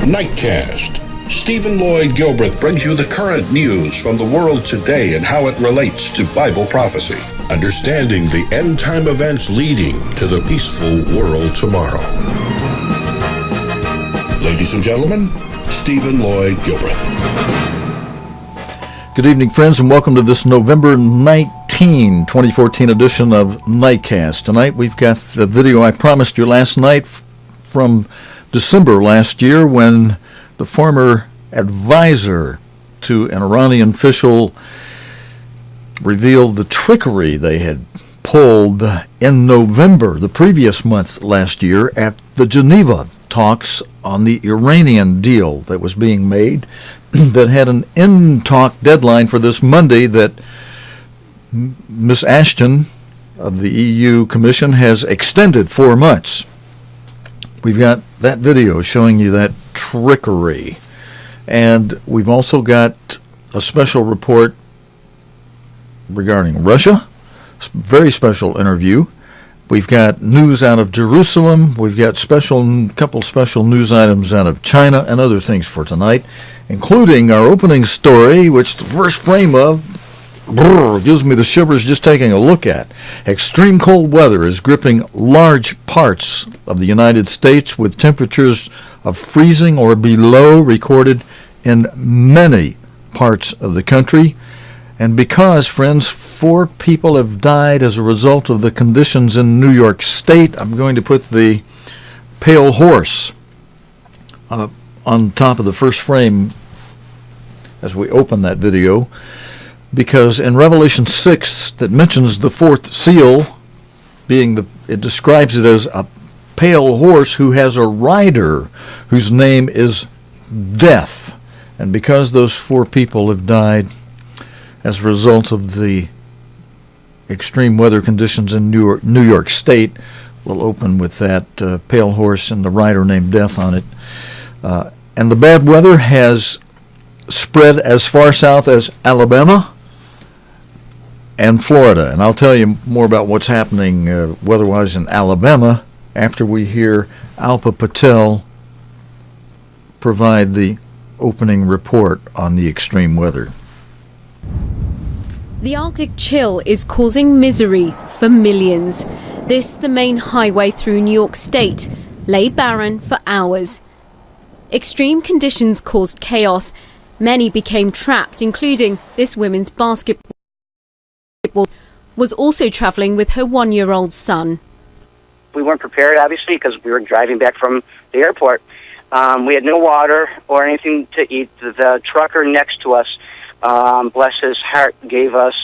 Nightcast. Stephen Lloyd Gilbreth brings you the current news from the world today and how it relates to Bible prophecy. Understanding the end-time events leading to the peaceful world tomorrow. Ladies and gentlemen, Stephen Lloyd Gilbreth. Good evening, friends, and welcome to this November 19, 2014 edition of Nightcast. Tonight we've got the video I promised you last night from December last year when the former advisor to an Iranian official revealed the trickery they had pulled in November, the previous month last year, at the Geneva talks on the Iranian deal that was being made that had an end-talk deadline for this Monday that Ms. Ashton of the EU Commission has extended 4 months. We've got that video showing you that trickery. And we've also got a special report regarding Russia, very special interview. We've got news out of Jerusalem. We've got couple special news items out of China and other things for tonight, including our opening story, which the first frame of gives me the shivers just taking a look at. Extreme cold weather is gripping large parts of the United States with temperatures of freezing or below recorded in many parts of the country. And because, friends, 4 people have died as a result of the conditions in New York State, I'm going to put the pale horse on top of the first frame as we open that video, because in Revelation 6, that mentions the 4th seal, it describes it as a pale horse who has a rider whose name is Death. And because those 4 people have died as a result of the extreme weather conditions in New York State, we'll open with that pale horse and the rider named Death on it. And the bad weather has spread as far south as Alabama and Florida. And I'll tell you more about what's happening weather-wise in Alabama after we hear Alpa Patel provide the opening report on the extreme weather. The Arctic chill is causing misery for millions. The main highway through New York State, lay barren for hours. Extreme conditions caused chaos. Many became trapped, including this women's basketball was also traveling with her 1-year-old son. We weren't prepared, obviously, because we were driving back from the airport. We had no water or anything to eat. The trucker next to us, bless his heart, gave us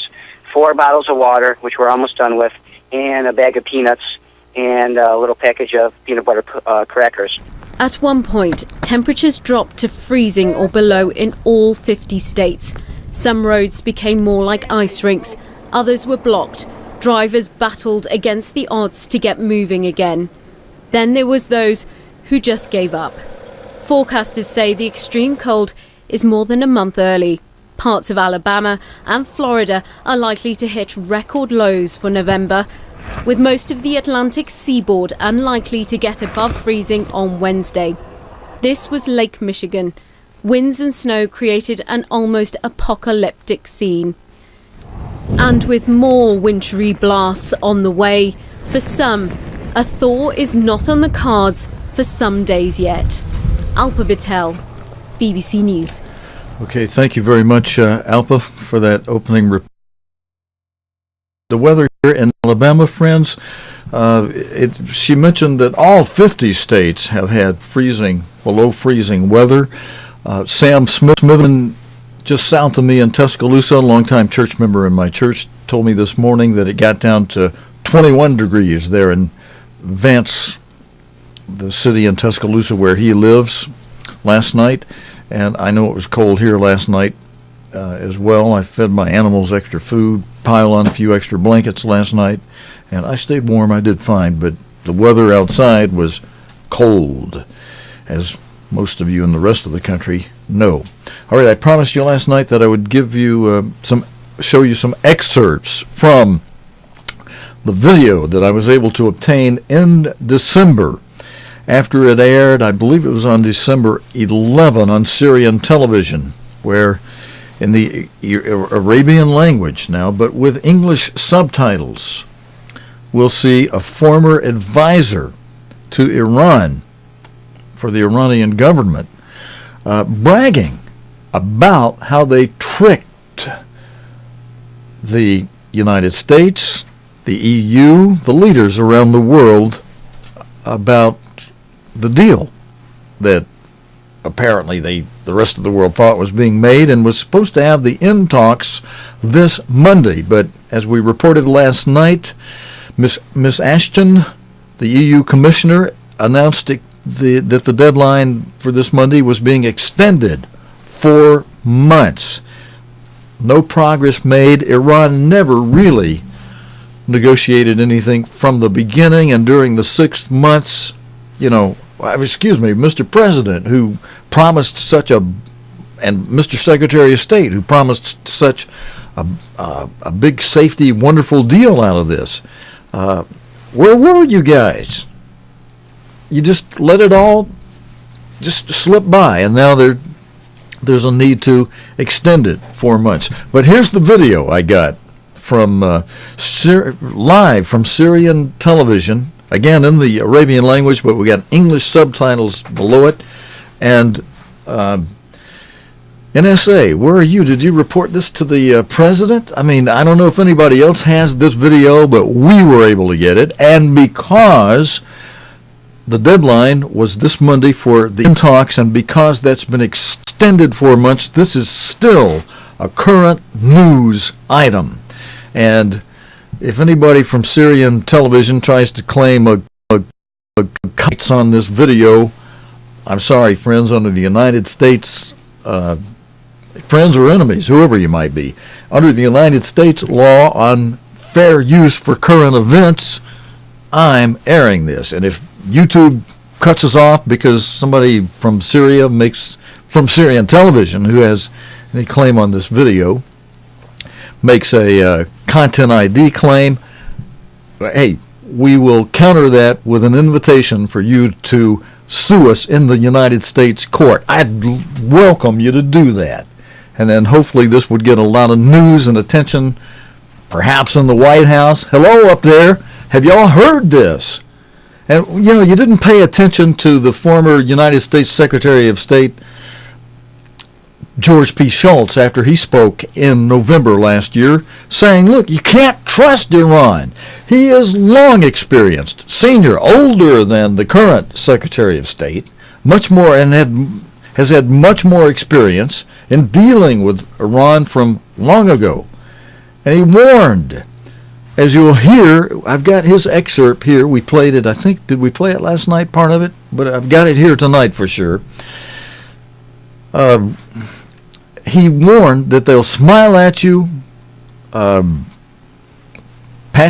4 bottles of water, which we're almost done with, and a bag of peanuts and a little package of peanut butter crackers. At one point, temperatures dropped to freezing or below in all 50 states. Some roads became more like ice rinks. Others were blocked. Drivers battled against the odds to get moving again. Then there was those who just gave up. Forecasters say the extreme cold is more than a month early. Parts of Alabama and Florida are likely to hit record lows for November, with most of the Atlantic seaboard unlikely to get above freezing on Wednesday. This was Lake Michigan. Winds and snow created an almost apocalyptic scene. And with more wintry blasts on the way, for some, a thaw is not on the cards for some days yet. Alpa Patel, BBC News. Okay, thank you very much, Alpa, for that opening report. The weather here in Alabama, friends, she mentioned that all 50 states have had below freezing weather. Sam Smithman, just south of me in Tuscaloosa, a longtime church member in my church, told me this morning that it got down to 21 degrees there in Vance, the city in Tuscaloosa where he lives, last night. And I know it was cold here last night as well. I fed my animals extra food, piled on a few extra blankets last night, and I stayed warm. I did fine, but the weather outside was cold, as most of you in the rest of the country know. All right, I promised you last night that I would give you show you some excerpts from the video that I was able to obtain in December after it aired, I believe it was on December 11 on Syrian television, where in the Arabian language now, but with English subtitles, we'll see a former advisor to Iran for the Iranian government bragging about how they tricked the United States, the EU, the leaders around the world about the deal that apparently the rest of the world thought was being made and was supposed to have the end talks this Monday. But as we reported last night, Miss Ashton, the EU commissioner, announced that the deadline for this Monday was being extended 4 months. No progress made. Iran never really negotiated anything from the beginning, and during the 6 months, Mr. President, who promised such and Mr. Secretary of State, who promised such a big safety, wonderful deal out of this. Where were you guys? You just let it all just slip by, and now there's a need to extend it 4 months. But here's the video I got from live from Syrian television, again in the Arabian language, but we got English subtitles below it. And NSA, where are you? Did you report this to the president? I mean, I don't know if anybody else has this video, but we were able to get it. And because the deadline was this Monday for the talks, and because that's been extended 4 months, this is still a current news item. And if anybody from Syrian television tries to claim a kites on this video, I'm sorry, friends, under the United States, friends or enemies, whoever you might be, under the United States law on fair use for current events, I'm airing this. And if YouTube cuts us off because somebody from Syria from Syrian television who has any claim on this video makes a content ID claim, hey, we will counter that with an invitation for you to sue us in the United States court. I'd welcome you to do that. And then hopefully this would get a lot of news and attention, perhaps in the White House. Hello up there. Have y'all heard this? And, you didn't pay attention to the former United States Secretary of State, George P. Shultz, after he spoke in November last year, saying, look, you can't trust Iran. He is long experienced, senior, older than the current Secretary of State, much more, and has had much more experience in dealing with Iran from long ago. And he warned, as you'll hear, I've got his excerpt here. We played it, I think, did we play it last night, part of it? But I've got it here tonight for sure. He warned that they'll smile at you, pat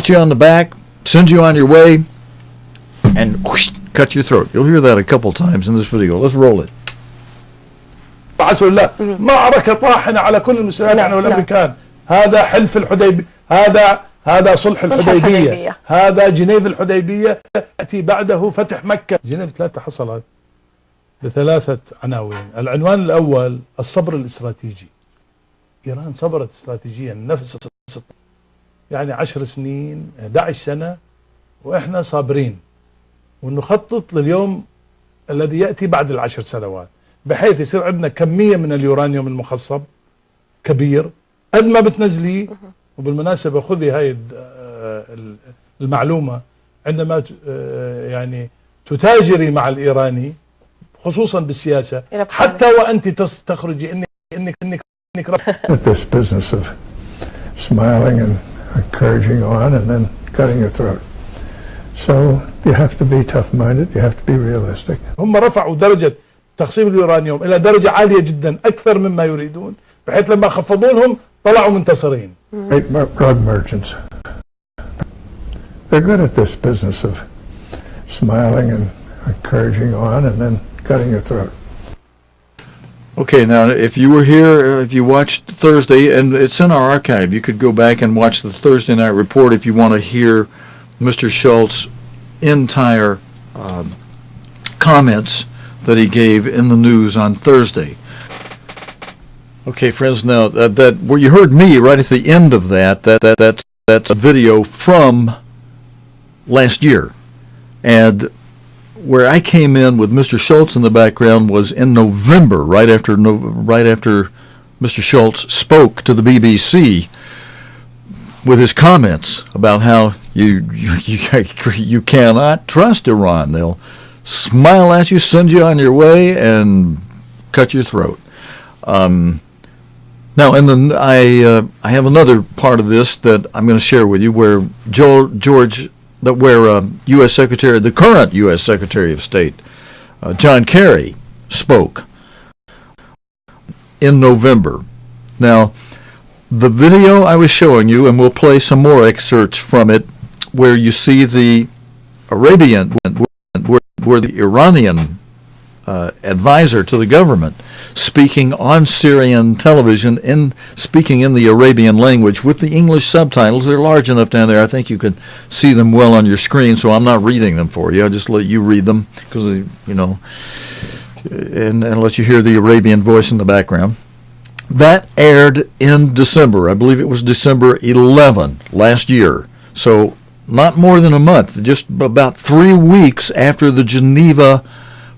you on the back, send you on your way, and whoosh, cut your throat. You'll hear that a couple times in this video. Let's roll it. معركة طاحنة على كل المستويات والأمريكان. هذا حلف الحديبية، هذا صلح الحديبية، هذا جنيف الحديبية، يأتي بعده فتح مكة. جنيف 3 حصلت ب3 عناوين. العنوان الأول الصبر الاستراتيجي. إيران صبرت استراتيجيا نفس 10 سنين 11 سنة وإحنا صابرين ونخطط لليوم الذي يأتي بعد ال10 سنوات، بحيث يصير عندنا كمية من اليورانيوم المخصب كبير قد ما بتنزليه. وبالمناسبة خذي هاي المعلومة، عندما تتاجري مع الإيراني خصوصا بالسياسة، حتى وأنت تخرجي إنك This business of smiling and encouraging on and then cutting your throat. So you have to be tough-minded, you have to be realistic. هم رفعوا درجة تخصيب اليورانيوم إلى درجة عالية جدا أكثر مما يريدون، بحيث لما خفضوا لهم طلعوا منتصرين. Great drug merchants. They're good at this business of smiling and encouraging on and then cutting your throat. Okay, now if you were here, if you watched Thursday, and it's in our archive, you could go back and watch the Thursday night report if you want to hear Mr. Shultz's entire comments that he gave in the news on Thursday. Okay, friends, now that where you heard me right at the end of that's a video from last year. And where I came in with Mr. Schultz in the background was in November, right after Mr. Schultz spoke to the BBC with his comments about how you cannot trust Iran. They'll smile at you, send you on your way, and cut your throat. Now, and then I have another part of this that I'm going to share with you, where U.S. Secretary, the current U.S. Secretary of State, John Kerry, spoke in November. Now, the video I was showing you, and we'll play some more excerpts from it, where you see the where the Iranian advisor to the government speaking on Syrian television, speaking in the Arabian language with the English subtitles. They're large enough down there. I think you can see them well on your screen, so I'm not reading them for you. I'll just let you read them, because, and let you hear the Arabian voice in the background. That aired in December. I believe it was December 11 last year. So not more than a month, just about 3 weeks after the Geneva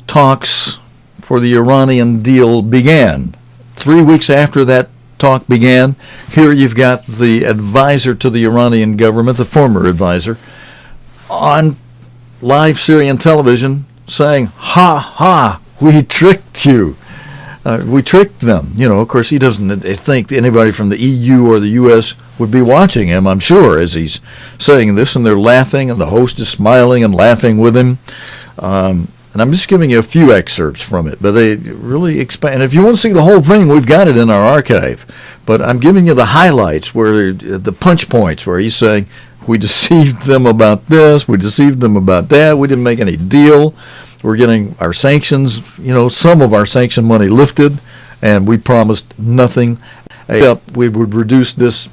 talks for the Iranian deal began. 3 weeks after that talk began, here you've got the advisor to the Iranian government, the former advisor, on live Syrian television saying, "Ha ha, we tricked you. We tricked them." Of course, he doesn't think anybody from the EU or the U.S. would be watching him, I'm sure, as he's saying this, and they're laughing, and the host is smiling and laughing with him. And I'm just giving you a few excerpts from it, but they really expand. And if you want to see the whole thing, we've got it in our archive. But I'm giving you the highlights, where the punch points, where he's saying, we deceived them about this, we deceived them about that, we didn't make any deal. We're getting our sanctions, some of our sanction money lifted, and we promised nothing except we would reduce this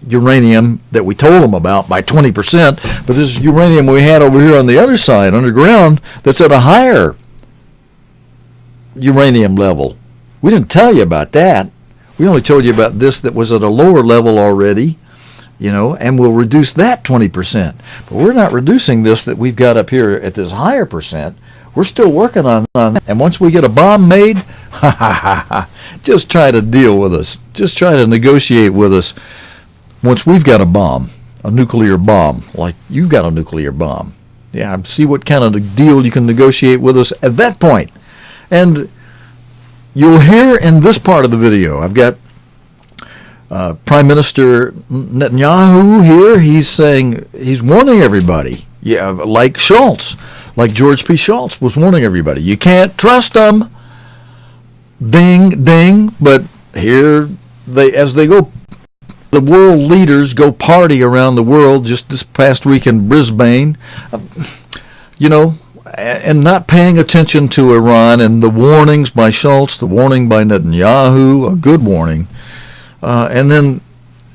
uranium that we told them about by 20%, but this uranium we had over here on the other side, underground, that's at a higher uranium level. We didn't tell you about that. We only told you about this that was at a lower level already, and we'll reduce that 20%. But we're not reducing this that we've got up here at this higher percent. We're still working on that. And once we get a bomb made, just try to deal with us. Just try to negotiate with us. Once we've got a bomb, a nuclear bomb, like you've got a nuclear bomb, see what kind of a deal you can negotiate with us at that point. And you'll hear in this part of the video, I've got Prime Minister Netanyahu here. He's saying, he's warning everybody, like Schultz, like George P. Schultz was warning everybody. You can't trust them. Ding, ding. But here, as they go, the world leaders go party around the world, just this past week in Brisbane, and not paying attention to Iran, and the warnings by Schultz, the warning by Netanyahu, a good warning. And then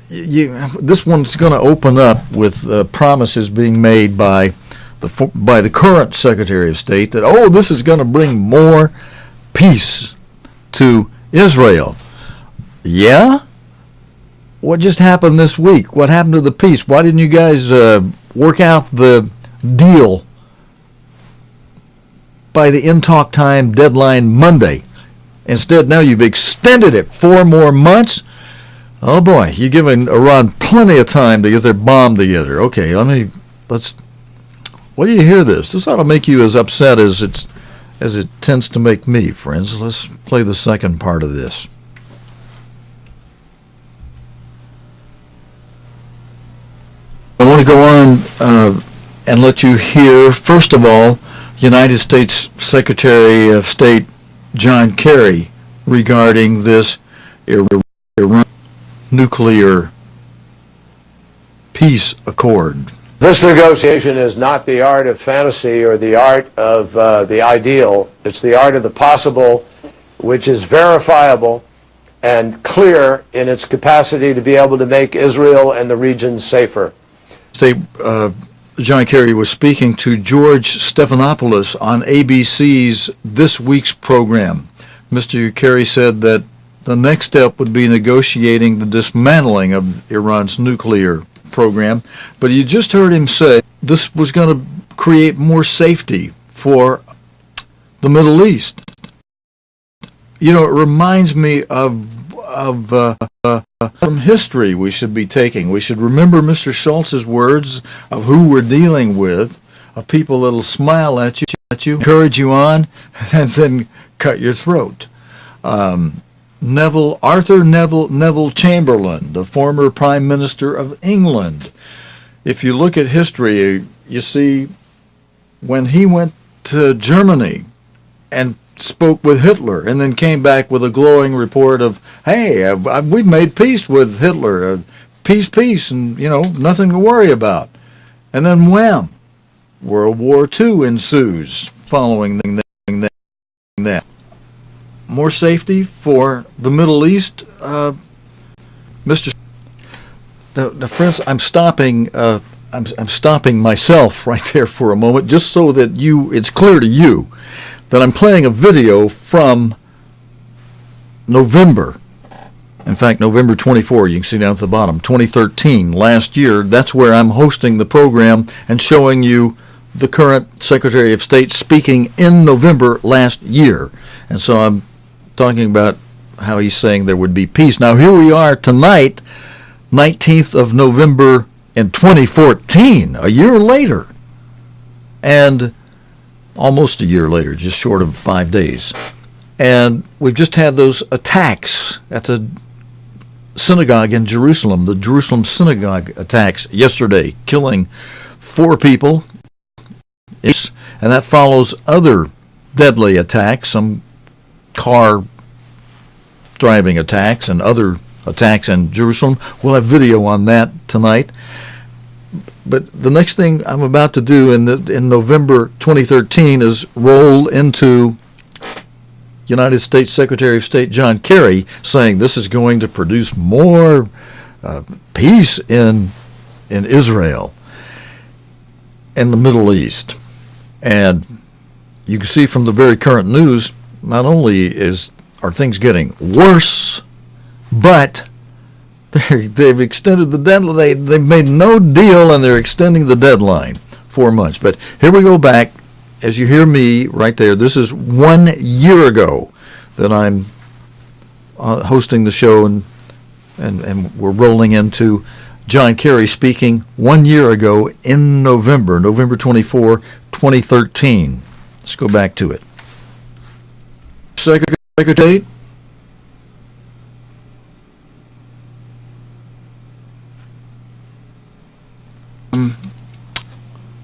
this one's going to open up with promises being made by the current Secretary of State that, this is going to bring more peace to Israel. Yeah? What just happened this week? What happened to the peace? Why didn't you guys work out the deal by the in-talk time deadline Monday? Instead, now you've extended it 4 more months. Oh boy, you're giving Iran plenty of time to get their bomb together. Okay, what do you hear this? This ought to make you as upset as it tends to make me, friends. Let's play the second part of this. I want to go on and let you hear, first of all, United States Secretary of State John Kerry regarding this Iran nuclear peace accord. This negotiation is not the art of fantasy or the art of the ideal. It's the art of the possible, which is verifiable and clear in its capacity to be able to make Israel and the region safer. State John Kerry was speaking to George Stephanopoulos on ABC's This Week's program. Mr. Kerry said that the next step would be negotiating the dismantling of Iran's nuclear program, but you just heard him say this was going to create more safety for the Middle East. You know, it reminds me of from history we should be taking. We should remember Mr. Schultz's words of who we're dealing with, of people that'll smile at you, encourage you on, and then cut your throat. Arthur Neville Chamberlain, the former Prime Minister of England. If you look at history, you see when he went to Germany and spoke with Hitler and then came back with a glowing report of, hey, we've made peace with Hitler, peace, and, you know, nothing to worry about. And then wham, World War II ensues following that. More safety for the Middle East, Mr. Now, friends, I'm stopping myself right there for a moment, just so that it's clear to you that I'm playing a video from November. In fact, November 24, you can see down at the bottom, 2013, last year. That's where I'm hosting the program and showing you the current Secretary of State speaking in November last year. And so I'm talking about how he's saying there would be peace. Now, here we are tonight, 19th of November in 2014, a year later. And almost a year later, just short of 5 days. And we've just had those attacks at the synagogue in Jerusalem, the Jerusalem synagogue attacks yesterday, killing 4 people. And that follows other deadly attacks, some car driving attacks and other attacks in Jerusalem. We'll have video on that tonight. But the next thing I'm about to do in November 2013 is roll into United States Secretary of State John Kerry saying this is going to produce more peace in Israel and the Middle East. And you can see from the very current news, not only are things getting worse, but they've extended the deadline. They've made no deal, and they're extending the deadline 4 months. But here we go back. As you hear me right there, this is 1 year ago that I'm hosting the show, and we're rolling into John Kerry speaking 1 year ago in November 24, 2013. Let's go back to it. Secretary,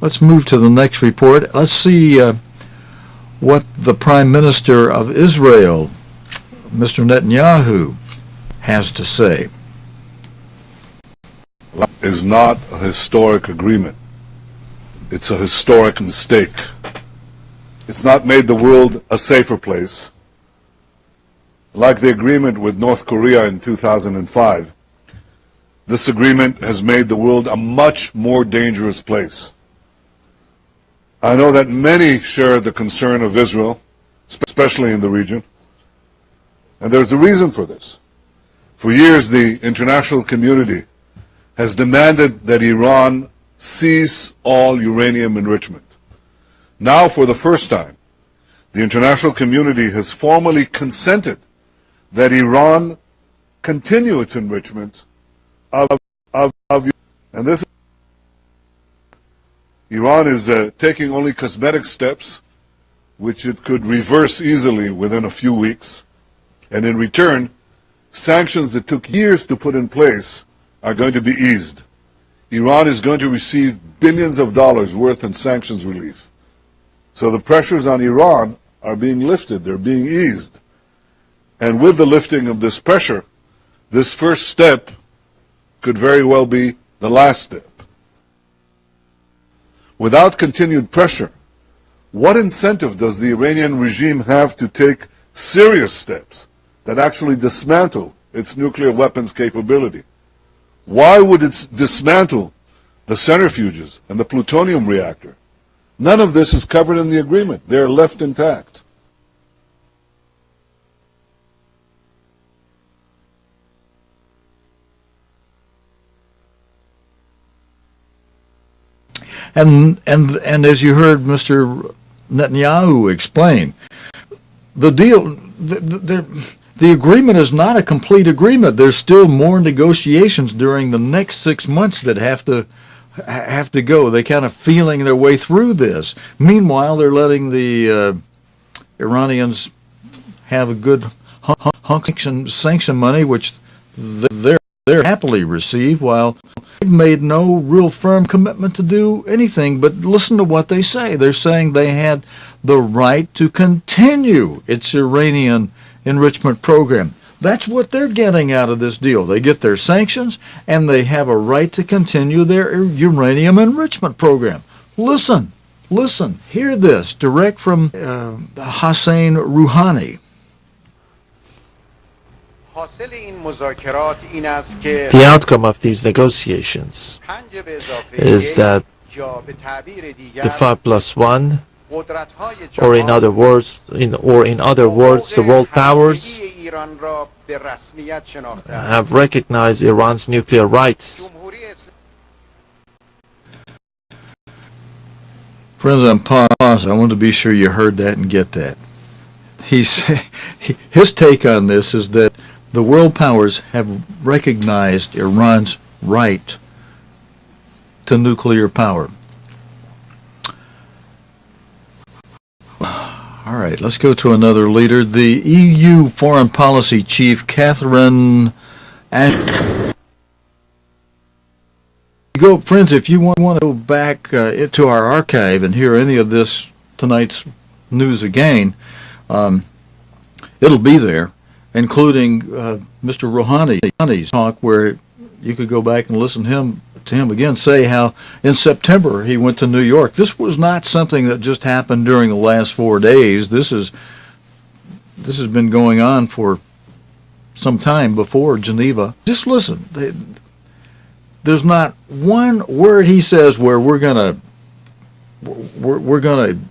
let's move to the next report. Let's see what the Prime Minister of Israel, Mr. Netanyahu, has to say. Is not a historic agreement. It's a historic mistake. It's not made the world a safer place. Like the agreement with North Korea in 2005, this agreement has made the world a much more dangerous place. I know that many share the concern of Israel, especially in the region, and there's a reason for this. For years, the international community has demanded that Iran cease all uranium enrichment. Now, for the first time, the international community has formally consented that Iran continue its enrichment of and this Iran is taking only cosmetic steps, which it could reverse easily within a few weeks, and in return, sanctions that took years to put in place are going to be eased. Iran is going to receive billions of dollars worth in sanctions relief. So the pressures on Iran are being lifted, they're being eased. And with the lifting of this pressure, this first step could very well be the last step. Without continued pressure, what incentive does the Iranian regime have to take serious steps that actually dismantle its nuclear weapons capability? Why would it dismantle the centrifuges, and the plutonium reactor. None of this is covered in the agreement. They're left intact. And as you heard Mr. Netanyahu explain, the deal, the agreement is not a complete agreement. There's still more negotiations during the next 6 months that have to go. They're kind of feeling their way through this. Meanwhile, they're letting the Iranians have a good hunk of sanction money, which they're happily receive, while they've made no real firm commitment to do anything. But listen to what they say. They're saying they had the right to continue its uranium enrichment program. That's what they're getting out of this deal. They get their sanctions, and they have a right to continue their uranium enrichment program. Listen, hear this, direct from Hossein Rouhani. The outcome of these negotiations is that the 5+1, or in other words, the world powers have recognized Iran's nuclear rights. Friends, on pause. I want to be sure you heard that and get that. His take on this is that the world powers have recognized Iran's right to nuclear power. All right, let's go to another leader. The EU Foreign Policy Chief, Catherine Friends, if you want to go back to our archive and hear any of this tonight's news again, it'll be there, including Mr. Rouhani's talk, where you could go back and listen to him again say how in September he went to New York. This was not something that just happened during the last 4 days. This has been going on for some time before Geneva. Just listen. There's not one word he says where we're gonna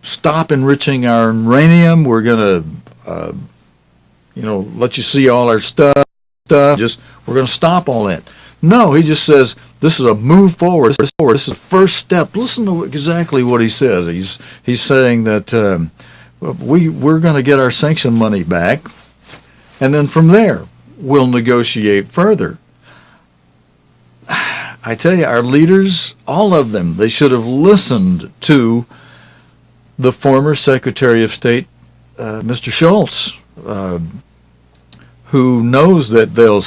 stop enriching our uranium. We're gonna let you see all our stuff. We're gonna stop all that. No, he just says this is a move forward. This is the first step. Listen to exactly what he says. He's saying that we're going to get our sanction money back, and then from there we'll negotiate further. I tell you, our leaders, all of them, they should have listened to the former Secretary of State, Mr. Schultz, who knows that they'll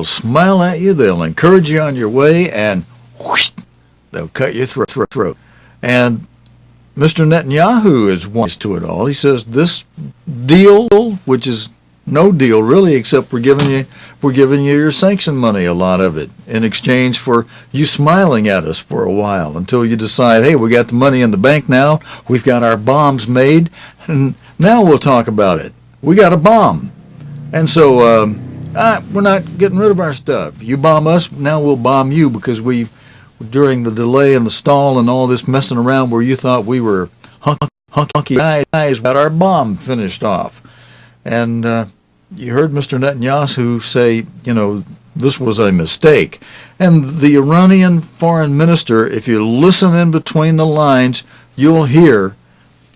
smile at you, they'll encourage you on your way, and whoosh, they'll cut your throat. And Mr. Netanyahu is wise to it all. He says this deal, which is no deal really, except we're giving you your sanction money, a lot of it, in exchange for you smiling at us for a while until you decide, hey, we got the money in the bank now, we've got our bombs made, and now we'll talk about it. We got a bomb. And so we're not getting rid of our stuff. You bomb us, now we'll bomb you, because during the delay and the stall and all this messing around where you thought we were hunky guys, got our bomb finished off. And you heard Mr. Netanyahu say, this was a mistake. And the Iranian foreign minister, if you listen in between the lines, you'll hear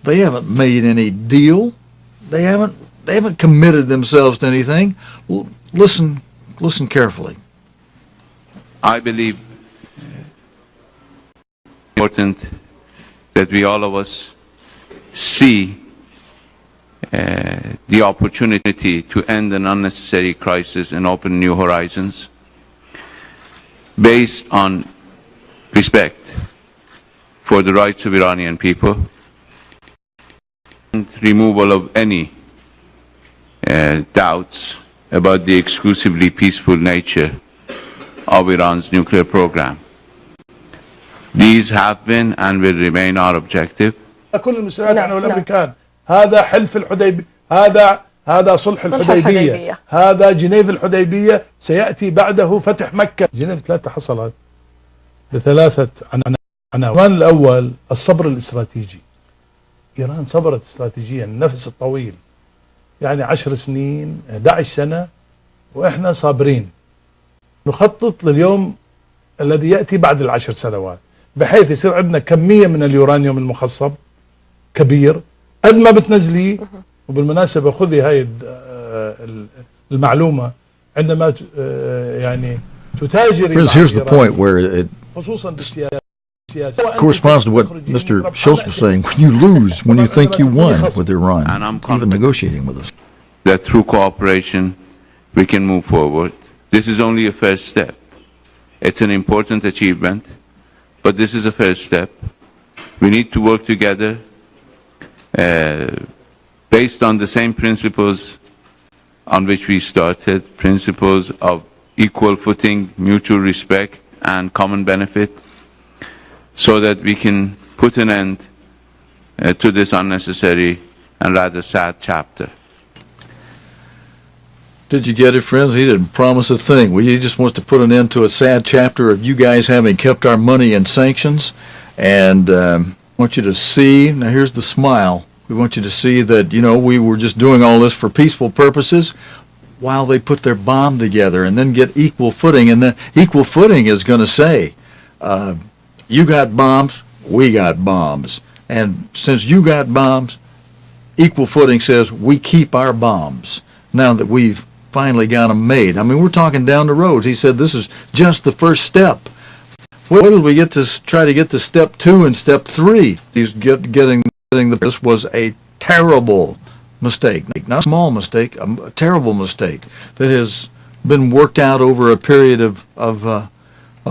they haven't made any deal. They haven't committed themselves to anything. Listen carefully. I believe it's important that we all of us see the opportunity to end an unnecessary crisis and open new horizons based on respect for the rights of Iranian people and removal of any doubts about the exclusively peaceful nature of Iran's nuclear program. These have been and will remain our objective. كل المساعدات عنه الامريكان هذا حلف الحديبية هذا صلح الحديبية هذا جنيف الحديبية سيأتي بعده فتح مكة. جنيف 3 حصلت بثلاثة عناوين. العنوان الأول الصبر الاستراتيجي. إيران صبرت استراتيجيا النفس الطويل، يعني 10 سنين 11 سنة وإحنا صابرين نخطط لليوم الذي يأتي بعد ال10 سنوات، بحيث يصير عندنا كمية من اليورانيوم المخصب كبير قد ما بتنزليه. وبالمناسبة خذي هاي المعلومة عندما يعني تتاجري مع here's the point where it خصوصا بالسياسة corresponds to what Mr. Schultz was saying. When you lose, when you think you won with Iran, even negotiating with us. That through cooperation we can move forward. This is only a first step. It's an important achievement, but this is a first step. We need to work together based on the same principles on which we started, principles of equal footing, mutual respect, and common benefit, so that we can put an end to this unnecessary and rather sad chapter. Did you get it, friends? He didn't promise a thing. He just wants to put an end to a sad chapter of you guys having kept our money in sanctions. And I want you to see, now here's the smile. We want you to see that, you know, we were just doing all this for peaceful purposes while they put their bomb together and then get equal footing. And then equal footing is going to say, you got bombs, we got bombs. And since you got bombs, equal footing says we keep our bombs now that we've finally got them made. I mean, we're talking down the road. He said this is just the first step. Wait till we get to try to get to step 2 and step 3. He's getting this was a terrible mistake, not a small mistake, a terrible mistake that has been worked out over a period of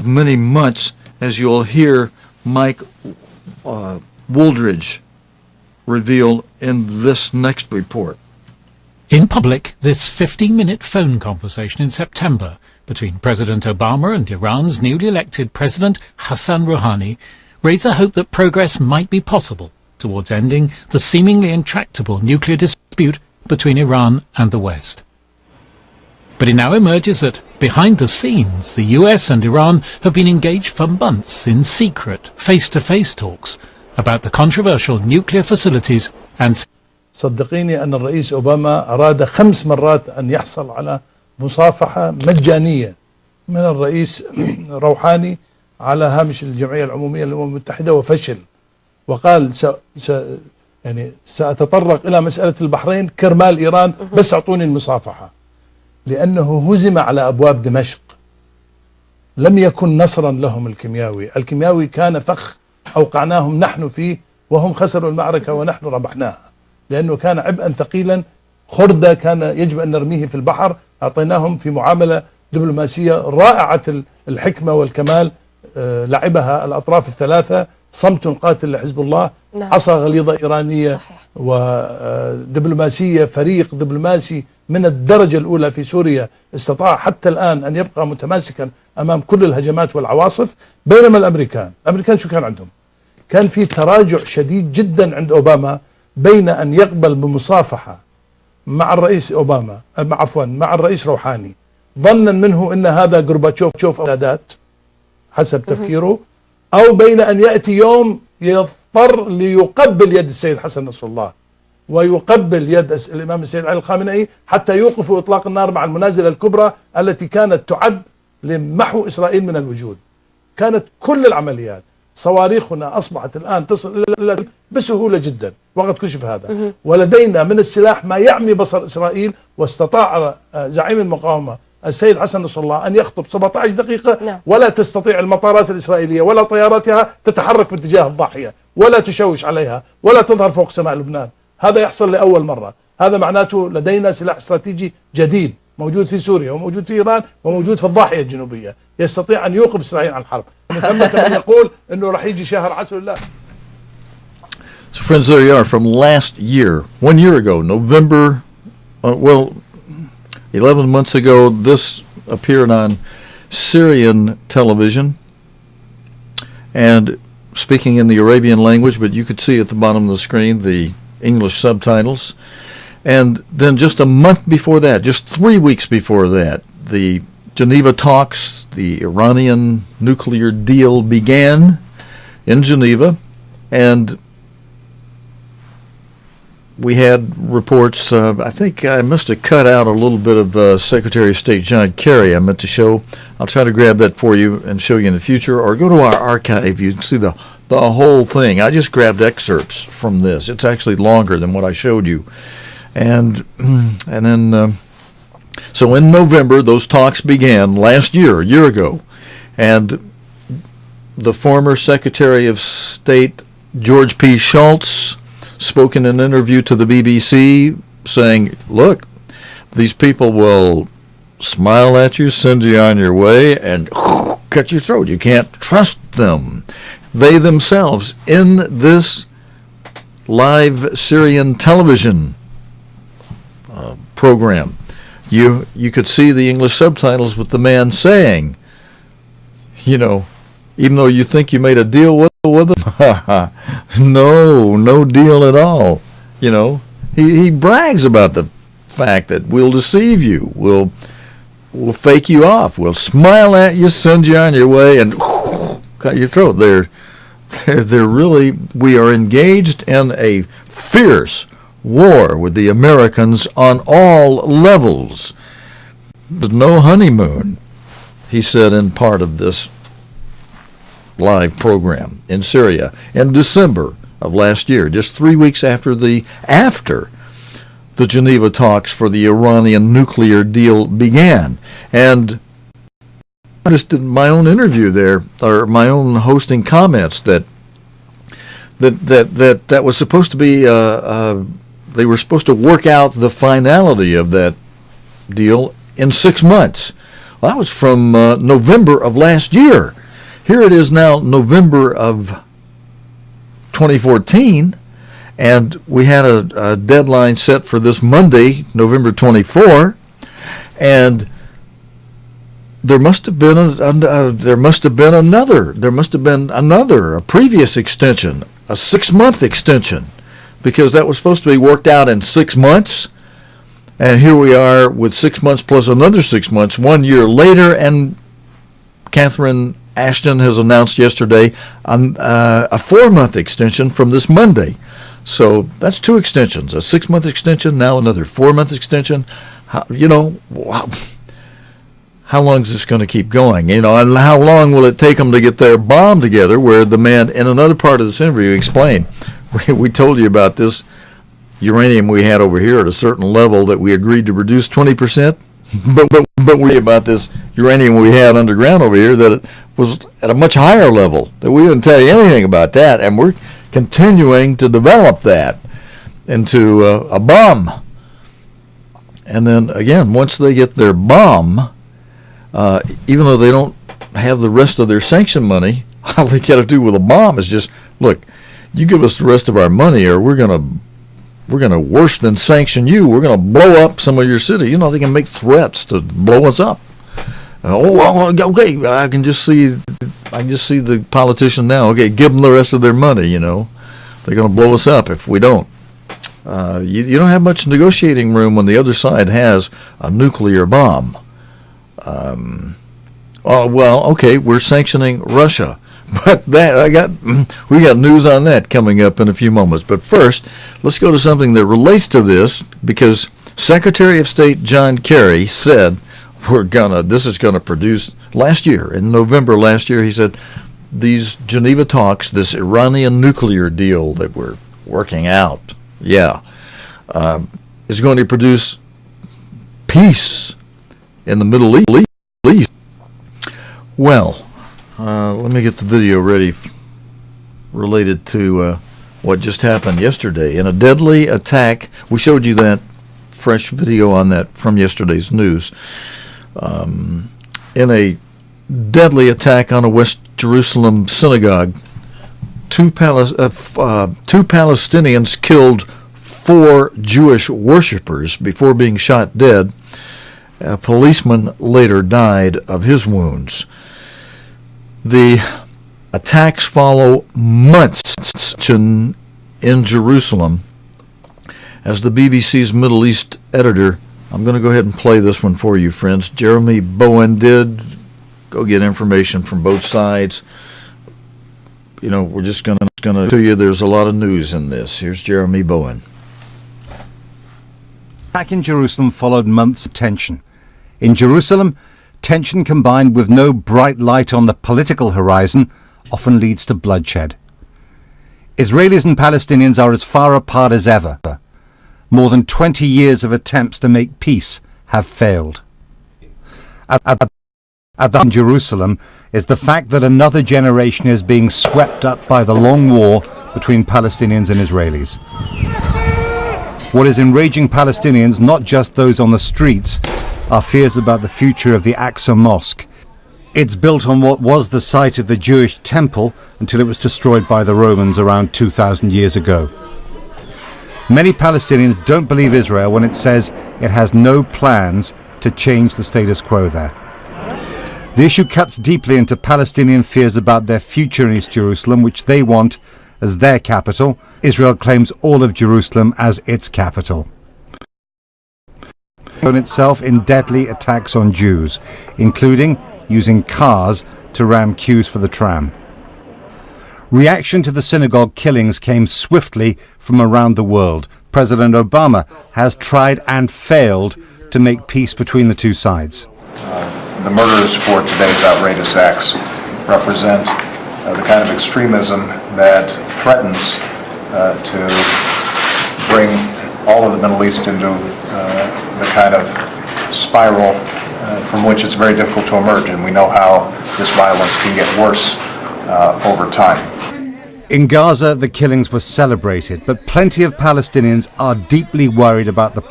many months, as you'll hear Mike Wooldridge reveal in this next report. In public, this 15-minute phone conversation in September between President Obama and Iran's newly elected President Hassan Rouhani raised the hope that progress might be possible towards ending the seemingly intractable nuclear dispute between Iran and the West. But it now emerges that, behind the scenes, the US and Iran have been engaged for months in secret, face-to-face talks about the controversial nuclear facilities and صدقيني أن الرئيس أوباما أراد 5 مرات أن يحصل على مصافحة مجانية من الرئيس روحاني على هامش الجمعية العمومية للأمم المتحدة وفشل، وقال يعني سأتطرق إلى مسألة البحرين كرمال إيران بس أعطوني المصافحة، لأنه هزم على أبواب دمشق. لم يكن نصرا لهم الكيمياوي كان فخ أوقعناهم نحن فيه وهم خسروا المعركة ونحن ربحناها، لأنه كان عبئا ثقيلا، خردة كان يجب أن نرميه في البحر. أعطيناهم في معاملة دبلوماسية رائعة الحكمة والكمال، لعبها الأطراف الثلاثة، صمت قاتل لحزب الله، عصا غليظة إيرانية، ودبلوماسية، فريق دبلوماسي من الدرجة الأولى في سوريا استطاع حتى الآن أن يبقى متماسكا أمام كل الهجمات والعواصف. بينما الأمريكان شو كان عندهم؟ كان في تراجع شديد جدا عند أوباما بين أن يقبل بمصافحة مع الرئيس أوباما مع الرئيس روحاني ظنا منه أن هذا غورباتشوف أولادات حسب تفكيره، أو بين أن يأتي يوم يضطر ليقبل يد السيد حسن نصر الله ويقبل يد الإمام السيد علي الخامنئي حتى يوقفوا إطلاق النار مع المنازل الكبرى التي كانت تعد لمحو إسرائيل من الوجود. كانت كل العمليات، صواريخنا أصبحت الآن تصل إلى بسهولة جدا وقد كشف هذا، ولدينا من السلاح ما يعمي بصر إسرائيل. واستطاع زعيم المقاومة السيد حسن نصر الله أن يخطب 17 دقيقة ولا تستطيع المطارات الإسرائيلية ولا طياراتها تتحرك باتجاه الضاحية ولا تشوش عليها ولا تظهر فوق سماء لبنان. هذا يحصل لأول مرة. هذا معناته لدينا سلاح استراتيجي جديد موجود في سوريا وموجود في إيران وموجود في الضاحية الجنوبية، يستطيع أن يوقف إسرائيل عن الحرب. من ثم من يقول أنه رح يجي شهر عسل الله. So friends, there you are from last year, 1 year ago, November, 11 months ago, this appeared on Syrian television and speaking in the Arabian language, but you could see at the bottom of the screen the English subtitles. And then just a month before that, just 3 weeks before that, the Geneva talks the Iranian nuclear deal began in Geneva, and we had reports. I think I must have cut out a little bit of Secretary of State John Kerry. I meant to show. I'll try to grab that for you and show you in the future, or go to our archive. You can see the whole thing. I just grabbed excerpts from this. It's actually longer than what I showed you, and then so in November those talks began last year, a year ago, and the former Secretary of State George P. Shultz spoke in an interview to the BBC saying, look, these people will smile at you, send you on your way, and cut your throat. You can't trust them. They themselves, in this live Syrian television program, you could see the English subtitles with the man saying, even though you think you made a deal with them, no deal at all. He brags about the fact that we'll deceive you, we'll fake you off, we'll smile at you, send you on your way, and cut your throat. They're really, we are engaged in a fierce war with the Americans on all levels. There's no honeymoon, he said in part of this live program in Syria in December of last year, just 3 weeks after the Geneva talks for the Iranian nuclear deal began. And I just did my own interview there, or my own hosting comments that was supposed to be they were supposed to work out the finality of that deal in 6 months. Well, that was from November of last year. Here it is now, November of 2014, and we had a deadline set for this Monday, November 24, and there must have been a previous extension, a 6-month extension, because that was supposed to be worked out in 6 months, and here we are with 6 months plus another 6 months, 1 year later, and Catherine Ashton has announced yesterday a 4-month extension from this Monday. So that's 2 extensions, a 6-month extension, now another 4-month extension. How long is this going to keep going? And how long will it take them to get their bomb together, where the man in another part of this interview explained, we told you about this uranium we had over here at a certain level that we agreed to reduce 20%, but we about this uranium we had underground over here that it was at a much higher level, that we didn't tell you anything about that, and we're continuing to develop that into a bomb. And then again, once they get their bomb, even though they don't have the rest of their sanction money, all they got to do with a bomb is just, look, you give us the rest of our money, or we're gonna worse than sanction you. We're gonna blow up some of your city. They can make threats to blow us up. Okay, I can just see the politician now. Okay, give them the rest of their money. They're gonna blow us up if we don't. You don't have much negotiating room when the other side has a nuclear bomb. Okay, we're sanctioning Russia, but we got news on that coming up in a few moments. But first, let's go to something that relates to this, because Secretary of State John Kerry said this is gonna produce. Last year, in November last year, he said these Geneva talks, this Iranian nuclear deal that we're working out, is going to produce peace in the Middle East. Well, let me get the video ready related to what just happened yesterday. In a deadly attack, we showed you that fresh video on that from yesterday's news. In a deadly attack on a West Jerusalem synagogue, two Palestinians killed 4 Jewish worshippers before being shot dead. A policeman later died of his wounds. The attacks follow months in Jerusalem. As the BBC's Middle East editor, I'm going to go ahead and play this one for you, friends. Jeremy Bowen did go get information from both sides. You know, we're just gonna tell you there's a lot of news in this. Here's Jeremy Bowen. Back in Jerusalem followed months of tension. In Jerusalem, tension combined with no bright light on the political horizon often leads to bloodshed. Israelis and Palestinians are as far apart as ever. More than 20 years of attempts to make peace have failed. In Jerusalem is the fact that another generation is being swept up by the long war between Palestinians and Israelis. What is enraging Palestinians, not just those on the streets, are fears about the future of the Aqsa Mosque. It's built on what was the site of the Jewish temple until it was destroyed by the Romans around 2,000 years ago. Many Palestinians don't believe Israel when it says it has no plans to change the status quo there. The issue cuts deeply into Palestinian fears about their future in East Jerusalem, which they want as their capital. Israel claims all of Jerusalem as its capital. Itself in deadly attacks on Jews, including using cars to ram queues for the tram. Reaction to the synagogue killings came swiftly from around the world. President Obama has tried and failed to make peace between the two sides. The murders for today's outrageous acts represent the kind of extremism that threatens to bring all of the Middle East into the kind of spiral from which it's very difficult to emerge, and we know how this violence can get worse over time. In Gaza, the killings were celebrated, but plenty of Palestinians are deeply worried about the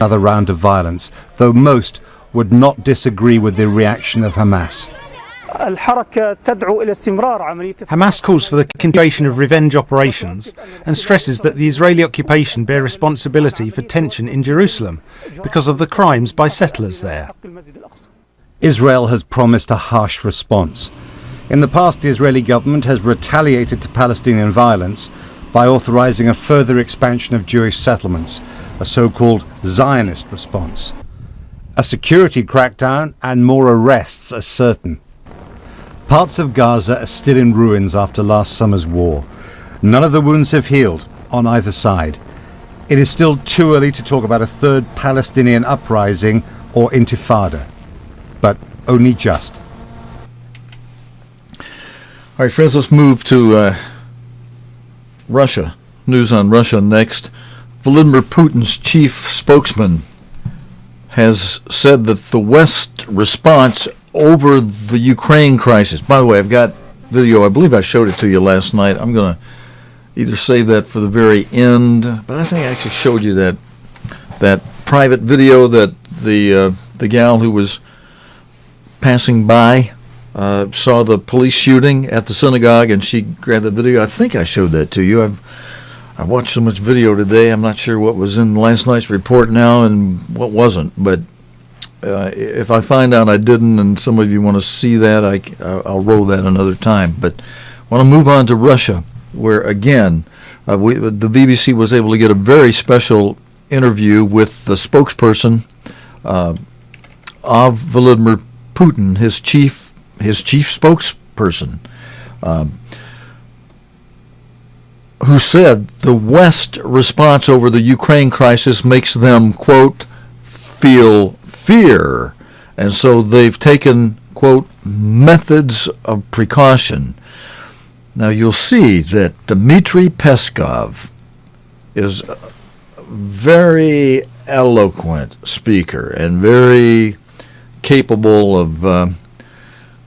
other round of violence, though most would not disagree with the reaction of Hamas. Hamas calls for the continuation of revenge operations and stresses that the Israeli occupation bear responsibility for tension in Jerusalem because of the crimes by settlers there. Israel has promised a harsh response. In the past, the Israeli government has retaliated to Palestinian violence by authorizing a further expansion of Jewish settlements, a so-called Zionist response. A security crackdown and more arrests are certain. Parts of Gaza are still in ruins after last summer's war. None of the wounds have healed on either side. It is still too early to talk about a third Palestinian uprising or intifada, but only just. All right, friends, let's move to Russia. News on Russia next. Vladimir Putin's chief spokesman has said that the West response over the Ukraine crisis. By the way, I've got video. I believe I showed it to you last night. I'm going to either save that for the very end, but I think I actually showed you that private video that the gal who was passing by saw the police shooting at the synagogue, and she grabbed the video. I think I showed that to you. I watched so much video today, I'm not sure what was in last night's report now and what wasn't, but if I find out I didn't and some of you want to see that, I'll roll that another time. But I want to move on to Russia, where, again, the BBC was able to get a very special interview with the spokesperson of Vladimir Putin, his chief spokesperson, who said the West response over the Ukraine crisis makes them, quote, feel fear, and so they've taken, quote, methods of precaution. Now you'll see that Dmitry Peskov is a very eloquent speaker and very capable of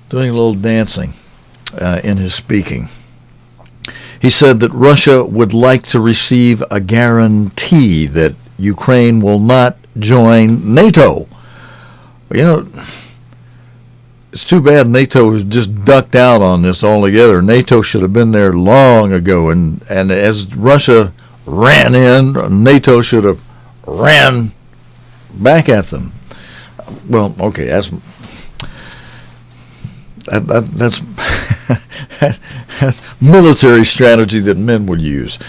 doing a little dancing in his speaking. He said that Russia would like to receive a guarantee that Ukraine will not join NATO. You know, it's too bad NATO has just ducked out on this altogether. NATO should have been there long ago, and as Russia ran in, NATO should have ran back at them. Well, okay, that's that's military strategy that men would use.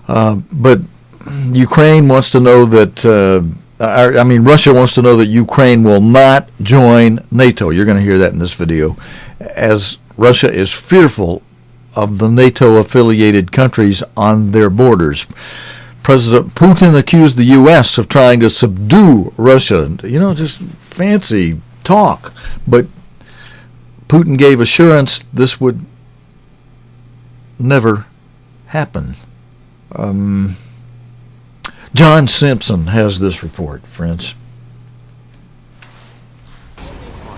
But Ukraine wants to know that Russia wants to know that Ukraine will not join NATO. You're going to hear that in this video, as Russia is fearful of the NATO-affiliated countries on their borders. President Putin accused the U.S. of trying to subdue Russia. Just fancy talk. But Putin gave assurance this would never happen. John Simpson has this report, friends.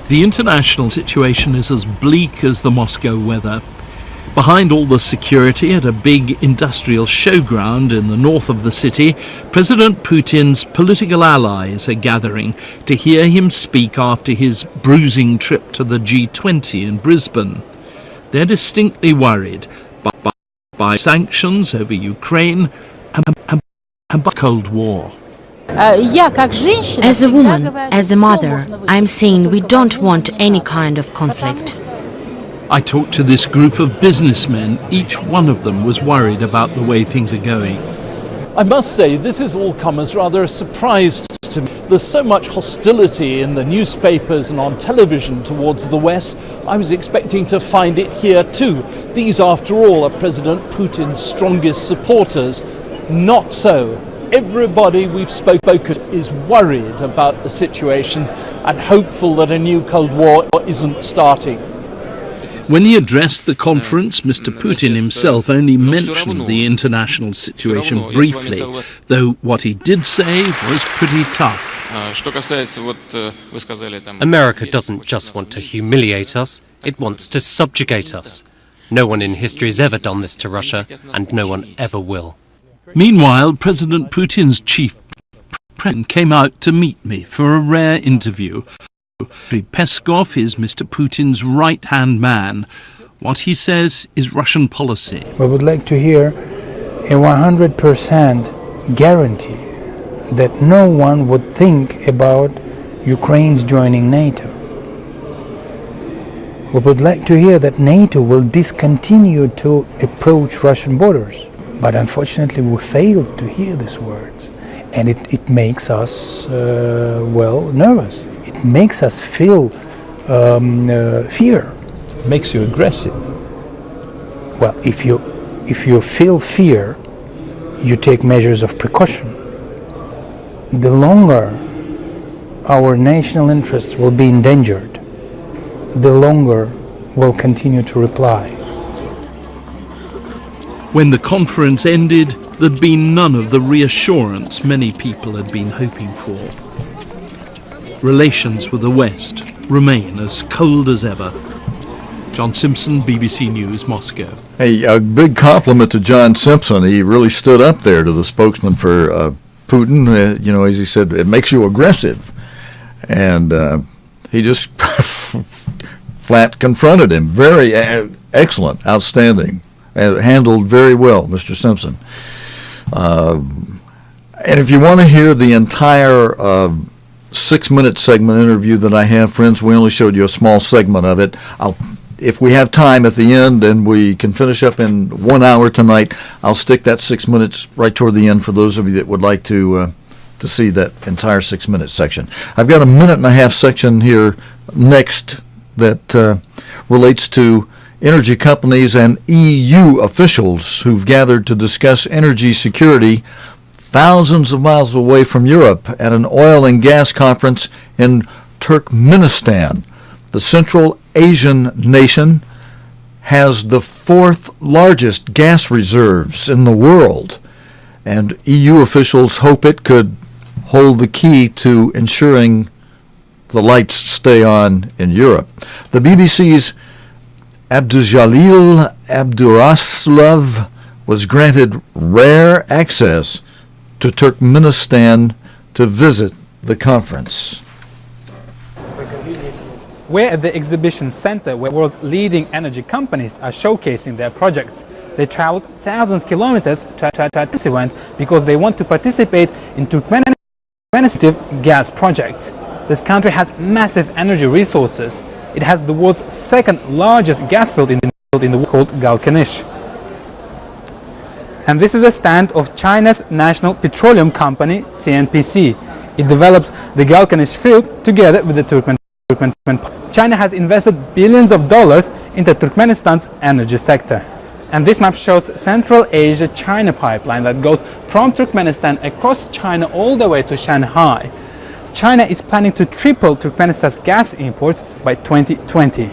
The international situation is as bleak as the Moscow weather. Behind all the security at a big industrial showground in the north of the city, President Putin's political allies are gathering to hear him speak after his bruising trip to the G20 in Brisbane. They're distinctly worried by sanctions over Ukraine and by Cold War. As a woman, as a mother, I'm saying we don't want any kind of conflict. I talked to this group of businessmen. Each one of them was worried about the way things are going. I must say, this has all come as rather a surprise to me. There's so much hostility in the newspapers and on television towards the West. I was expecting to find it here too. These, after all, are President Putin's strongest supporters. Not so. Everybody we've spoken to is worried about the situation and hopeful that a new Cold War isn't starting. When he addressed the conference, Mr. Putin himself only mentioned the international situation briefly, though what he did say was pretty tough. America doesn't just want to humiliate us, it wants to subjugate us. No one in history has ever done this to Russia, and no one ever will. Meanwhile, President Putin's chief came out to meet me for a rare interview. Peskov is Mr. Putin's right-hand man. What he says is Russian policy. We would like to hear a 100% guarantee that no one would think about Ukraine's joining NATO. We would like to hear that NATO will discontinue to approach Russian borders. But unfortunately we failed to hear these words. And it makes us, nervous. It makes us feel fear. It makes you aggressive. Well, if you feel fear, you take measures of precaution. The longer our national interests will be endangered, the longer we'll continue to reply. When the conference ended, there'd been none of the reassurance many people had been hoping for. Relations with the West remain as cold as ever. John Simpson, BBC News, Moscow. Hey, a big compliment to John Simpson. He really stood up there to the spokesman for Putin. As he said, it makes you aggressive. And he just flat confronted him. Very excellent, outstanding. Handled very well, Mr. Simpson. And if you want to hear the entire 6-minute segment interview that I have, friends, we only showed you a small segment of it. If we have time at the end and we can finish up in 1 hour tonight, I'll stick that 6 minutes right toward the end for those of you that would like to see that entire 6-minute section. I've got a 1.5-minute section here next that relates to energy companies and EU officials who've gathered to discuss energy security thousands of miles away from Europe at an oil and gas conference in Turkmenistan. The Central Asian nation has the 4th largest gas reserves in the world, and EU officials hope it could hold the key to ensuring the lights stay on in Europe. The BBC's Abdujalil Abduraslov was granted rare access to Turkmenistan to visit the conference. We're at the exhibition center where world's leading energy companies are showcasing their projects. They traveled thousands of kilometers to this event because they want to participate in Turkmenistan gas projects. This country has massive energy resources. It has the world's 2nd largest gas field in the world called Galkanish. And this is the stand of China's national petroleum company, CNPC. It develops the Galkanish field together with the Turkmen. China has invested billions of dollars into Turkmenistan's energy sector. And this map shows Central Asia-China pipeline that goes from Turkmenistan across China all the way to Shanghai. China is planning to triple Turkmenistan's gas imports by 2020.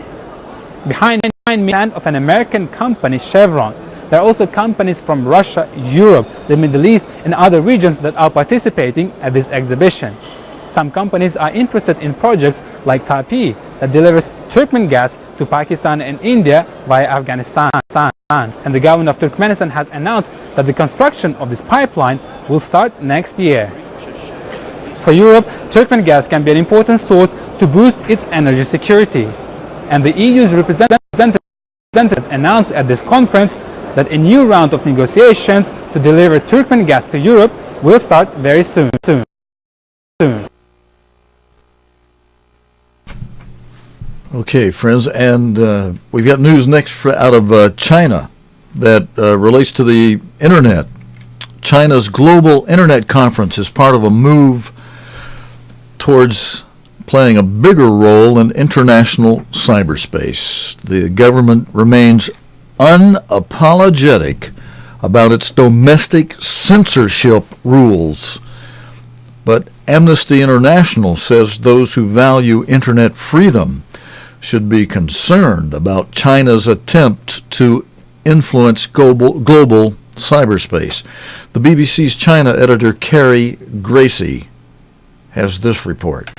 Behind the hand of an American company, Chevron, there are also companies from Russia, Europe, the Middle East, and other regions that are participating at this exhibition. Some companies are interested in projects like TAPI that delivers Turkmen gas to Pakistan and India via Afghanistan. And the government of Turkmenistan has announced that the construction of this pipeline will start next year. For Europe, Turkmen gas can be an important source to boost its energy security. And the EU's representatives announced at this conference that a new round of negotiations to deliver Turkmen gas to Europe will start very soon. Okay, friends, and we've got news next out of China that relates to the Internet. China's Global Internet Conference is part of a move towards playing a bigger role in international cyberspace. The government remains unapologetic about its domestic censorship rules, but Amnesty International says those who value Internet freedom should be concerned about China's attempt to influence global cyberspace. The BBC's China editor, Carrie Gracie, has this report.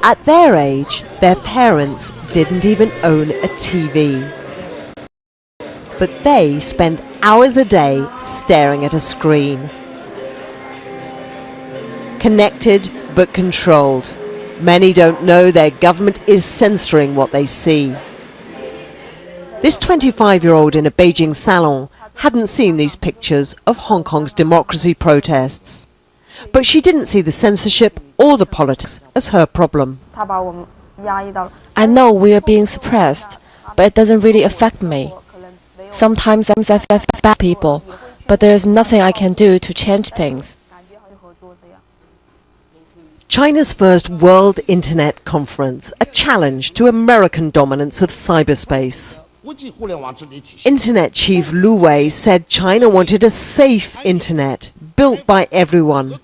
At their age, their parents didn't even own a TV. But they spend hours a day staring at a screen. Connected but controlled. Many don't know their government is censoring what they see. This 25-year-old in a Beijing salon hadn't seen these pictures of Hong Kong's democracy protests. But she didn't see the censorship or the politics as her problem. I know we are being suppressed, but it doesn't really affect me. Sometimes I feel bad people, but there is nothing I can do to change things. China's first World Internet Conference, a challenge to American dominance of cyberspace. Internet chief Lu Wei said China wanted a safe internet, built by everyone.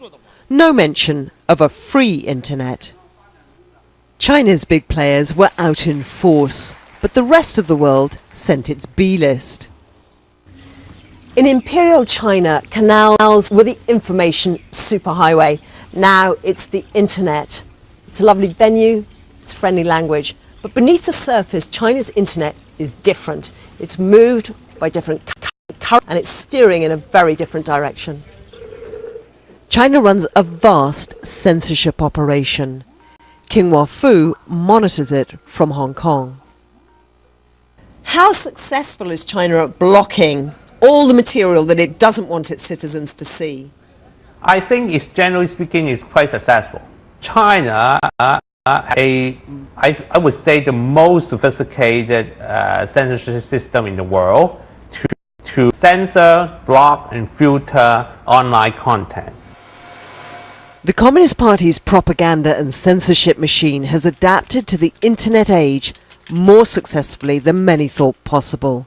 No mention of a free internet. China's big players were out in force, but the rest of the world sent its B list. In Imperial China, canals were the information superhighway. Now it's the internet. It's a lovely venue, it's friendly language, but beneath the surface, China's internet is different. It's moved by different currents and it's steering in a very different direction. China runs a vast censorship operation. King Wa-fu monitors it from Hong Kong. How successful is China at blocking all the material that it doesn't want its citizens to see? I think it's generally speaking is quite successful. China, I would say the most sophisticated censorship system in the world to censor, block, and filter online content. The Communist Party's propaganda and censorship machine has adapted to the internet age more successfully than many thought possible.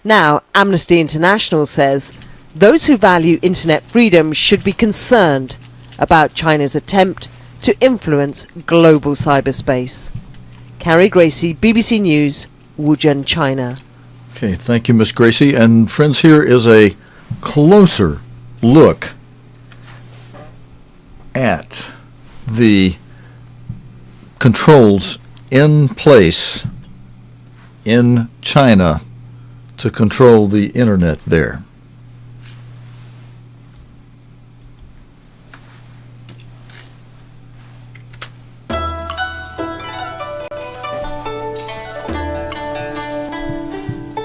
Now, Amnesty International says those who value internet freedom should be concerned about China's attempt to influence global cyberspace. Carrie Gracie, BBC News, Wuzhen, China. Okay, thank you, Miss Gracie. And friends, here is a closer look at the controls in place in China to control the internet there.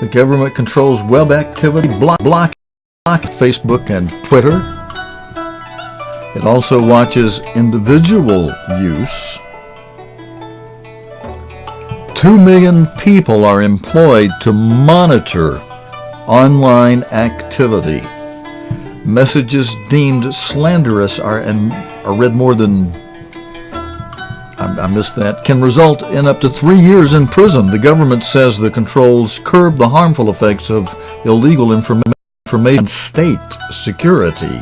The government controls web activity, block Facebook and Twitter. It also watches individual use. 2 million people are employed to monitor online activity. Messages deemed slanderous are read more than, I missed that, can result in up to 3 years in prison. The government says the controls curb the harmful effects of illegal information and state security.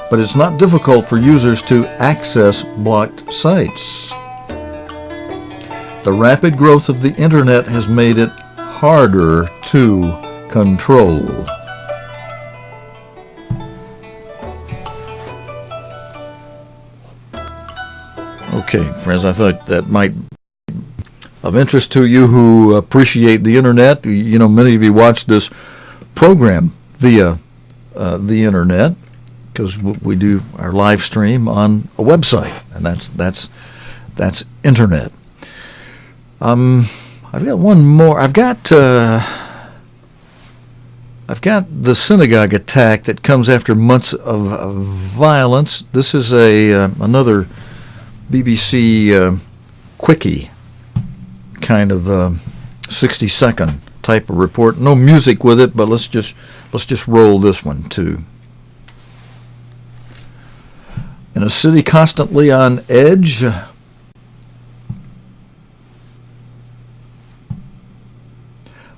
But it's not difficult for users to access blocked sites. The rapid growth of the internet has made it harder to control. Okay, friends, I thought that might be of interest to you who appreciate the internet. You know, many of you watch this program via the internet because we do our live stream on a website, and that's internet. I've got one more. I've got the synagogue attack that comes after months of violence. This is another BBC quickie kind of 60-second type of report. No music with it, but let's just roll this one too. In a city constantly on edge,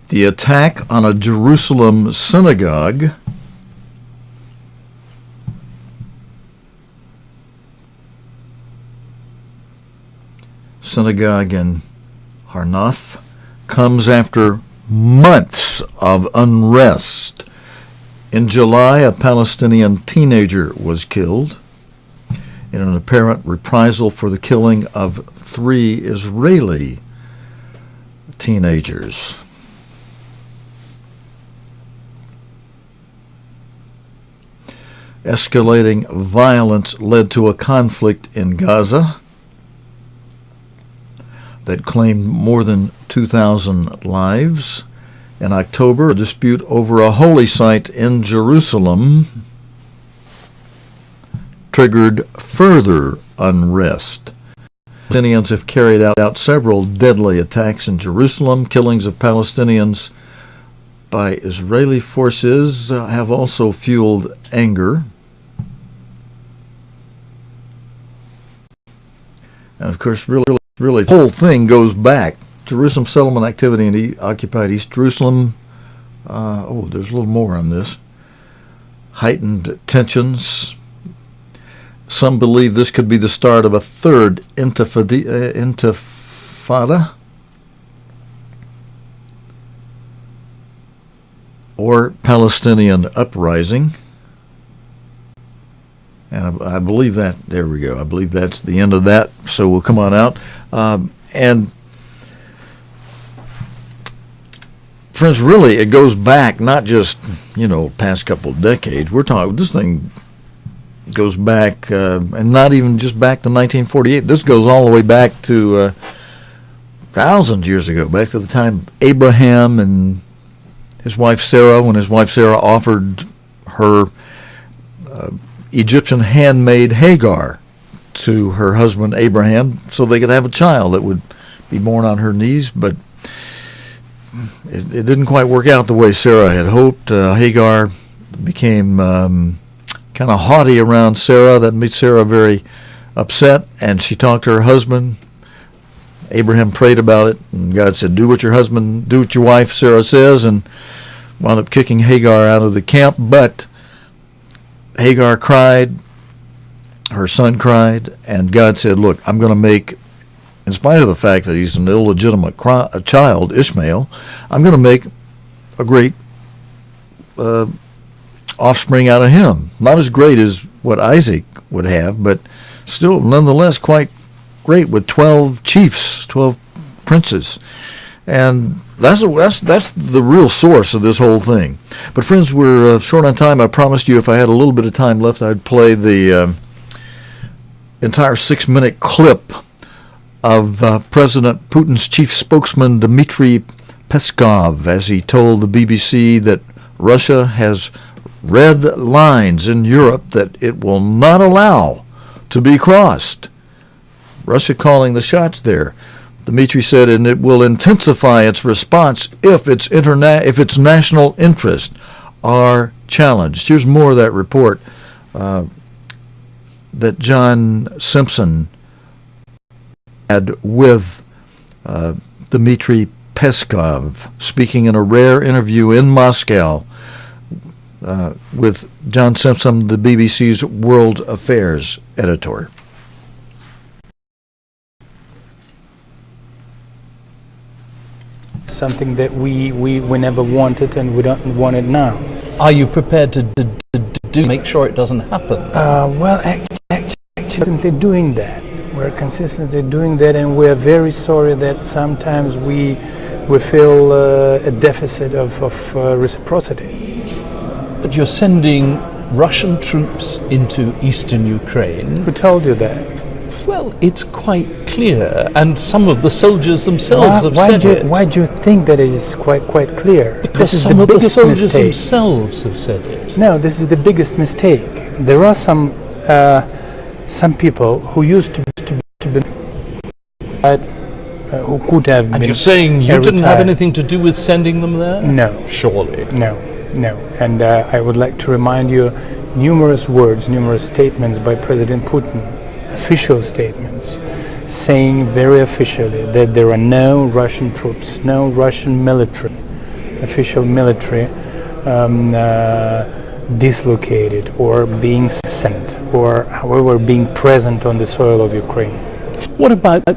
the attack on a Jerusalem synagogue in Harnath comes after months of unrest. In July, a Palestinian teenager was killed in an apparent reprisal for the killing of 3 Israeli teenagers. Escalating violence led to a conflict in Gaza that claimed more than 2,000 lives. In October, a dispute over a holy site in Jerusalem triggered further unrest. Palestinians have carried out several deadly attacks in Jerusalem. Killings of Palestinians by Israeli forces have also fueled anger. And of course, really, the whole thing goes back. Jerusalem settlement activity in occupied East Jerusalem. There's a little more on this. Heightened tensions. Some believe this could be the start of a third intifada, or Palestinian uprising. And I believe that, there we go, I believe that's the end of that, so we'll come on out. And friends, really, it goes back not just, past couple of decades. We're talking, this thing goes back, and not even just back to 1948. This goes all the way back to thousands of years ago, back to the time Abraham and his wife Sarah, when his wife Sarah offered her Egyptian handmaid Hagar to her husband Abraham so they could have a child that would be born on her knees, but it didn't quite work out the way Sarah had hoped. Hagar became kind of haughty around Sarah. That made Sarah very upset, and she talked to her husband. Abraham prayed about it, and God said, do what your wife Sarah says, and wound up kicking Hagar out of the camp. But Hagar cried, her son cried, and God said, look, I'm going to make, in spite of the fact that he's an illegitimate child, Ishmael, I'm going to make a great offspring out of him. Not as great as what Isaac would have, but still nonetheless quite great, with 12 chiefs, 12 princes. And that's the real source of this whole thing. But friends, we're short on time. I promised you if I had a little bit of time left, I'd play the entire 6-minute clip of President Putin's chief spokesman, Dmitry Peskov, as he told the BBC that Russia has red lines in Europe that it will not allow to be crossed. Russia calling the shots there. Dmitry said, and it will intensify its response if its national interests are challenged. Here's more of that report that John Simpson had with Dmitry Peskov, speaking in a rare interview in Moscow with John Simpson, the BBC's World Affairs editor. Something that we never wanted and we don't want it now. Are you prepared to make sure it doesn't happen? Well, actually consistently doing that. We're consistently doing that, and we're very sorry that sometimes we feel a deficit of reciprocity. But you're sending Russian troops into eastern Ukraine. Who told you that? Well, it's quite clear, and some of the soldiers themselves have said it. Why do you think that it is quite clear? Because some of the soldiers themselves have said it. No, this is the biggest mistake. There are some people who used to be who could have been. And you're saying you didn't have anything to do with sending them there? No. Surely. No. And I would like to remind you numerous words, numerous statements by President Putin, official statements, saying very officially that there are no Russian troops, no Russian military, official military dislocated or being sent or however being present on the soil of Ukraine. What about the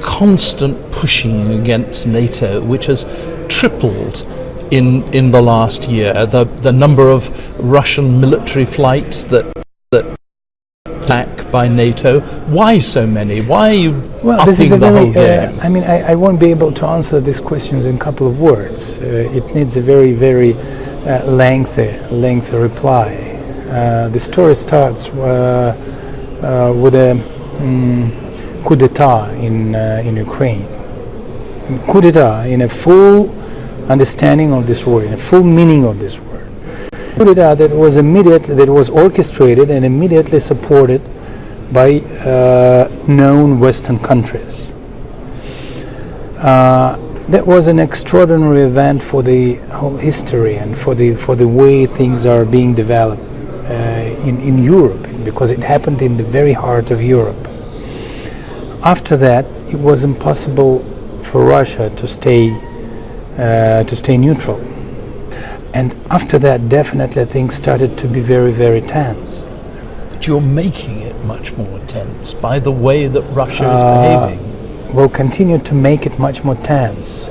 constant pushing against NATO, which has tripled in the last year, the number of Russian military flights that attack by NATO? Why so many? Why are you this is a very, game? I won't be able to answer these questions in a couple of words. It needs a very, very lengthy reply. The story starts with a coup d'etat in Ukraine. Coup d'etat in a full understanding of this word, in a full meaning of this word. Coup d'etat that was orchestrated and immediately supported by known Western countries. That was an extraordinary event for the whole history and for the way things are being developed in Europe, because it happened in the very heart of Europe. After that, it was impossible for Russia to stay neutral. And after that, definitely things started to be very, very tense. But you're making it much more tense by the way that Russia is behaving. We'll continue to make it much more tense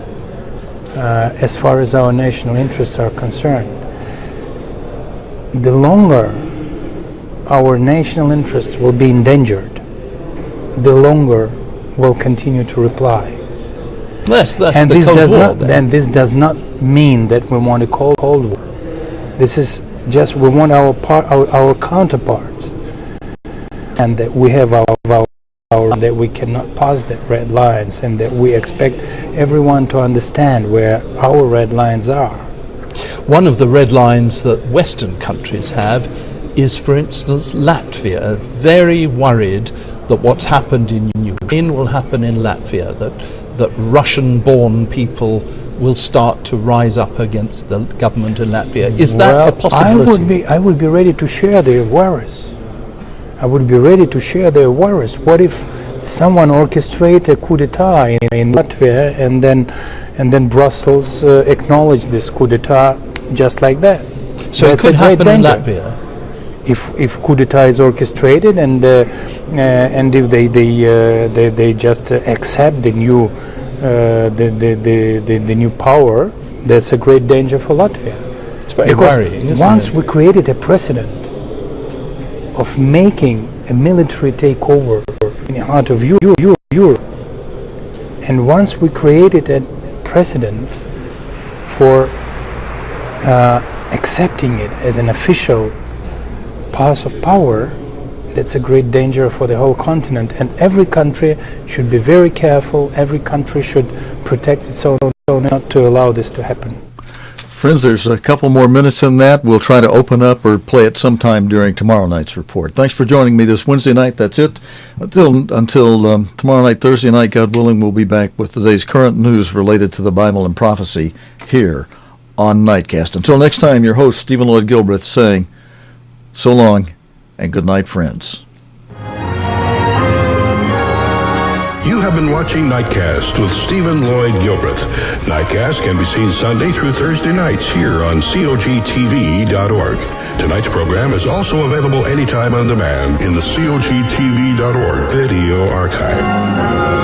as far as our national interests are concerned. The longer our national interests will be endangered, the longer we'll continue to reply. And this does not mean that we want a Cold War. This is just we want our counterparts, and that we have our that we cannot pass the red lines, and that we expect everyone to understand where our red lines are. One of the red lines that Western countries have is, for instance, Latvia, very worried that what's happened in Ukraine will happen in Latvia, that Russian-born people will start to rise up against the government in Latvia. Is that a possibility? I would be ready to share their worries. What if someone orchestrates a coup d'etat in Latvia and then Brussels acknowledge this coup d'etat just like that? So it could happen in Latvia. If coup d'etat is orchestrated and if they just accept the new the new power, that's a great danger for Latvia. It's very worrying, isn't once it? we created a precedent of making a military takeover in the heart of Europe, and once we created a precedent for accepting it as an official pass of power, that's a great danger for the whole continent, and every country should be very careful. Every country should protect its own not to allow this to happen. Friends, there's a couple more minutes in that. We'll try to open up or play it sometime during tomorrow night's report. Thanks for joining me this Wednesday night. That's it. Until tomorrow night, Thursday night, God willing, we'll be back with today's current news related to the Bible and prophecy here on Nightcast. Until next time, your host, Stephen Lloyd Gilbreth, saying so long and good night, friends. You have been watching Nightcast with Stephen Lloyd Gilbreth. Nightcast can be seen Sunday through Thursday nights here on cogtv.org. Tonight's program is also available anytime on demand in the cogtv.org video archive.